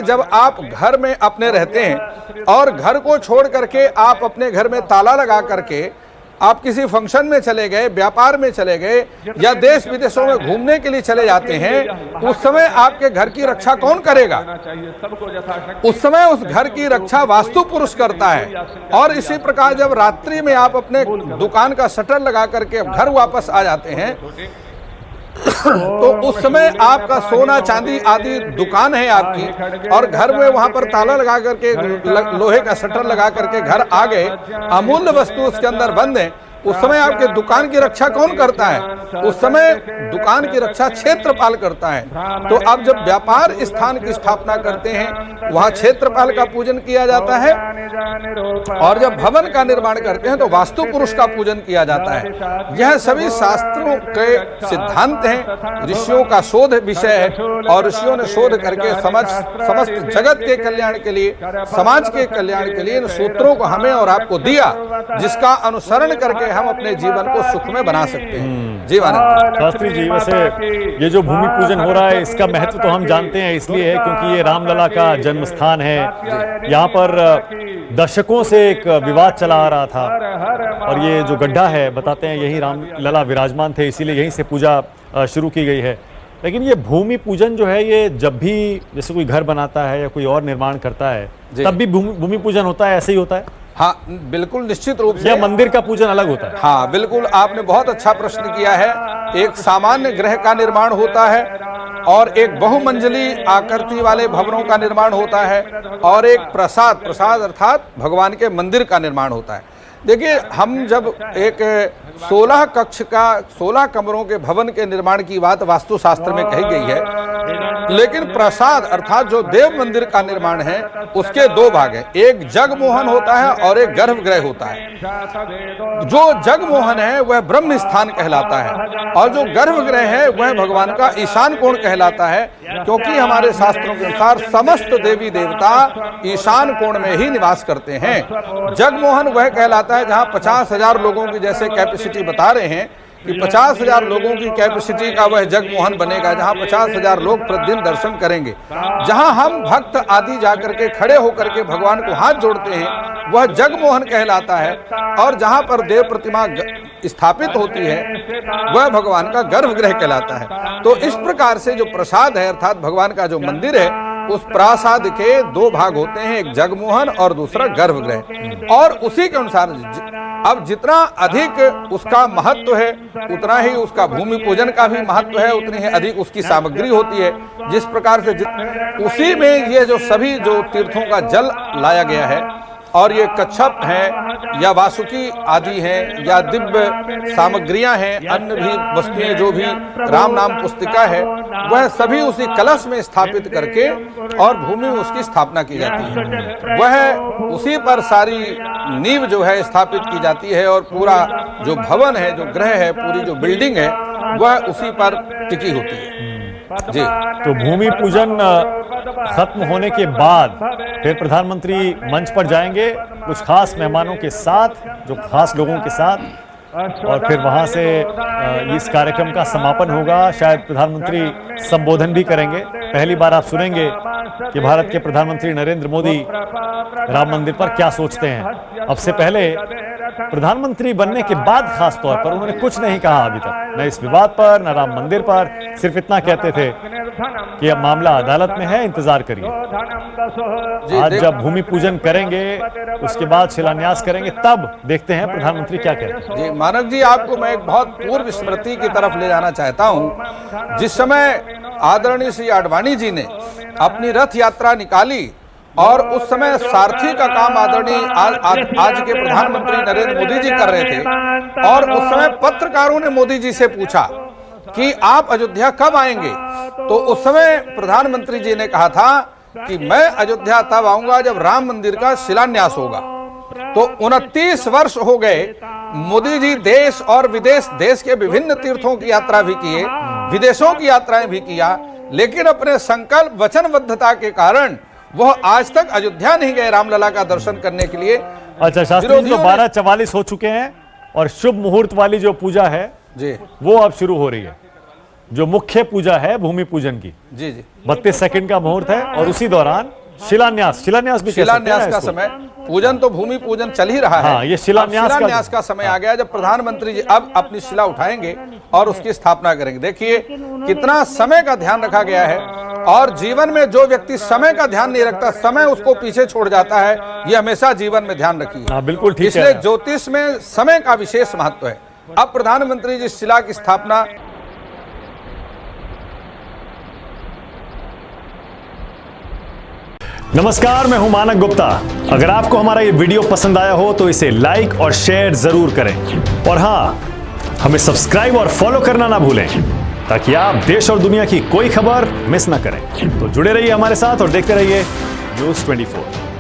जब आप घर में अपने रहते हैं और घर को छोड़ करके आप अपने घर में ताला लगा करके आप किसी फंक्शन में चले गए, व्यापार में चले गए या देश विदेशों में घूमने के लिए चले जाते हैं, उस समय आपके घर की रक्षा कौन करेगा? उस समय उस घर की रक्षा वास्तु पुरुष करता है। और इसी प्रकार जब रात्रि में आप अपने दुकान का शटर लगा करके घर वापस आ जाते हैं तो उस समय आपका सोना चांदी आदि दुकान है आपकी और घर में वहां पर ताला लगा करके लोहे का शटर लगा करके घर आ गए, अमूल्य वस्तु उसके अंदर बंद है, उस समय आपके दुकान की रक्षा कौन करता है? उस समय दुकान की रक्षा क्षेत्रपाल करता है। तो अब जब व्यापार स्थान की स्थापना करते हैं वहां क्षेत्रपाल का पूजन किया जाता है और जब भवन का निर्माण करते हैं तो वास्तु पुरुष का पूजन किया जाता है। यह सभी शास्त्रों के सिद्धांत हैं, ऋषियों का शोध विषय है और ऋषियों ने शोध करके समस्त जगत के कल्याण के लिए, समाज के कल्याण के लिए इन सूत्रों को हमें और आपको दिया, जिसका अनुसरण करके हम अपने जीवन को सुख में बना सकते हैं। जी आनंद शास्त्री जी, वैसे ये जो भूमि पूजन हो रहा है इसका महत्व तो हम जानते हैं, इसलिए है क्योंकि ये रामलला का जन्म स्थान है। यहाँ पर दशकों से एक विवाद चला आ रहा था और ये जो गड्ढा है बताते हैं यही रामलला विराजमान थे, इसीलिए यहीं से पूजा शुरू की गई है। लेकिन ये भूमि पूजन जो है ये जब भी जैसे कोई घर बनाता है या कोई और निर्माण करता है तब भी भूमि पूजन होता है, ऐसे ही होता है? हाँ बिल्कुल, निश्चित रूप से। या मंदिर का पूजन अलग होता है? हाँ बिल्कुल, आपने बहुत अच्छा प्रश्न किया है। एक सामान्य गृह का निर्माण होता है और एक बहुमंजिली आकृति वाले भवनों का निर्माण होता है और एक प्रसाद अर्थात भगवान के मंदिर का निर्माण होता है। देखिए, हम जब एक 16 कक्ष का 16 कमरों के भवन के निर्माण की बात वास्तुशास्त्र में कही गई है, लेकिन प्रसाद अर्थात जो देव मंदिर का निर्माण है उसके दो भाग हैं, एक जगमोहन होता है और एक गर्भगृह होता है। जो जगमोहन है वह ब्रह्म स्थान कहलाता है और जो गर्भगृह है वह भगवान का ईशान कोण कहलाता है, क्योंकि हमारे शास्त्रों के अनुसार समस्त देवी देवता ईशान कोण में ही निवास करते हैं। जगमोहन वह कहलाता है जहां 50,000 लोगों की जैसे कैपेसिटी बता रहे हैं कि 50,000 लोगों की कैपेसिटी का वह जगमोहन बनेगा, जहां 50,000 लोग प्रतिदिन दर्शन करेंगे, जहां हम भक्त आदि जाकर के खड़े होकर के भगवान को हाथ जोड़ते हैं वह जगमोहन कहलाता है। और जहां पर देव प्रतिमा स्थापित होती है वह भगवान का गर्भगृह कहलाता है। तो इस प्रकार से जो प्रसाद है अर्थात भगवान का जो मंदिर है उस प्रासाद के दो भाग होते हैं, एक जगमोहन और दूसरा गर्भगृह। और उसी के अनुसार अब जितना अधिक उसका महत्व है उतना ही उसका भूमि पूजन का भी महत्व है, उतनी ही अधिक उसकी सामग्री होती है। जिस प्रकार से उसी में ये जो सभी जो तीर्थों का जल लाया गया है और ये कच्छप हैं या वासुकी आदि हैं या दिव्य सामग्रियां हैं, अन्य भी वस्तुएं जो भी राम नाम पुस्तिका है वह सभी उसी कलश में स्थापित करके और भूमि में उसकी स्थापना की जाती है। वह उसी पर सारी नींव जो है स्थापित की जाती है और पूरा जो भवन है, जो गृह है, पूरी जो बिल्डिंग है वह उसी पर टिकी होती है। जी, तो भूमि पूजन खत्म होने के बाद फिर प्रधानमंत्री मंच पर जाएंगे कुछ खास मेहमानों के साथ, जो खास लोगों के साथ, और फिर वहां से इस कार्यक्रम का समापन होगा। शायद प्रधानमंत्री संबोधन भी करेंगे। पहली बार आप सुनेंगे कि भारत के प्रधानमंत्री नरेंद्र मोदी राम मंदिर पर क्या सोचते हैं। अब से पहले प्रधानमंत्री बनने के बाद खास तौर पर उन्होंने कुछ नहीं कहा अभी तक, न इस विवाद पर न राम मंदिर पर, सिर्फ इतना कहते थे कि अब मामला अदालत में है, इंतजार करिए। आज जब भूमि पूजन करेंगे उसके बाद शिलान्यास करेंगे तब देखते हैं प्रधानमंत्री क्या कहते हैं। जी मानव जी, आपको मैं एक बहुत पूर्व स्मृति की तरफ ले जाना चाहता हूं। जिस समय आदरणीय श्री आडवाणी जी ने अपनी रथ यात्रा निकाली और उस समय सारथी का काम आदरणीय आज के प्रधानमंत्री नरेंद्र मोदी जी कर रहे थे और उस समय पत्रकारों ने मोदी जी से पूछा कि आप अयोध्या कब आएंगे, तो उस समय प्रधानमंत्री जी ने कहा था कि मैं अयोध्या तब आऊंगा जब राम मंदिर का शिलान्यास होगा। तो 29 वर्ष हो गए, मोदी जी देश और विदेश, देश के विभिन्न तीर्थों की यात्रा भी किए, विदेशों की यात्राएं भी किया, लेकिन अपने संकल्प वचनबद्धता के कारण वह आज तक अयोध्या नहीं गए रामलला का दर्शन करने के लिए। अच्छा शास्त्री जी, 12:44 हो चुके हैं और शुभ मुहूर्त वाली जो पूजा है जी वो अब शुरू हो रही है। जो मुख्य पूजा है भूमि पूजन की, जी जी 32 सेकंड का मुहूर्त है और उसी दौरान शिलान्यास भी कह सकते हैं शिलान्यास ना का इसको। समय, पूजन तो भूमि पूजन चल ही रहा है। हाँ, ये शिलान्यास अब शिलान्यास का समय आ गया जब प्रधानमंत्री जी अब अपनी शिला उठाएंगे और उसकी स्थापना करेंगे। देखिए कितना समय का ध्यान रखा गया है, और जीवन में जो व्यक्ति समय का ध्यान नहीं रखता, समय उसको पीछे छोड़ जाता है। ये हमेशा जीवन में ध्यान रखिए। हाँ, बिल्कुल ठीक है। इसलिए ज्योतिष में समय का विशेष महत्व है। अब प्रधानमंत्री जी शिला की स्थापना नमस्कार, मैं हूं मानक गुप्ता। अगर आपको हमारा ये वीडियो पसंद आया हो तो इसे लाइक और शेयर जरूर करें, और हाँ, हमें सब्सक्राइब और फॉलो करना ना भूलें ताकि आप देश और दुनिया की कोई खबर मिस ना करें। तो जुड़े रहिए हमारे साथ और देखते रहिए News 24।